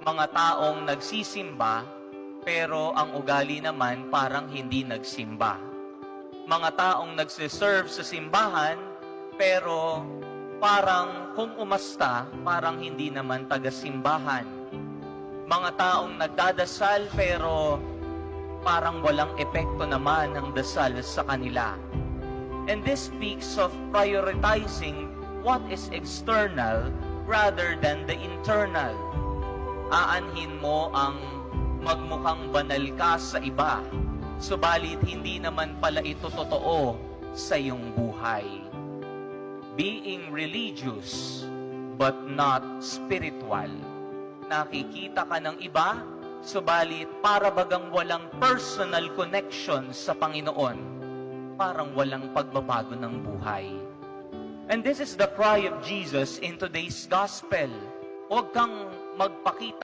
mga taong nagsisimba, pero ang ugali naman parang hindi nagsimba. Mga taong nagsiserve sa simbahan, pero parang kung umasta, parang hindi naman taga-simbahan. Mga taong nagdadasal, pero parang walang epekto naman ang dasal sa kanila. And this speaks of prioritizing what is external rather than the internal. Aanhin mo ang magmukhang banal ka sa iba, subalit hindi naman pala ito totoo sa iyong buhay. Being religious but not spiritual. Nakikita ka ng iba, subalit para bagang walang personal connection sa Panginoon, parang walang pagbabago ng buhay. And this is the cry of Jesus in today's gospel. Huwag kang magpakita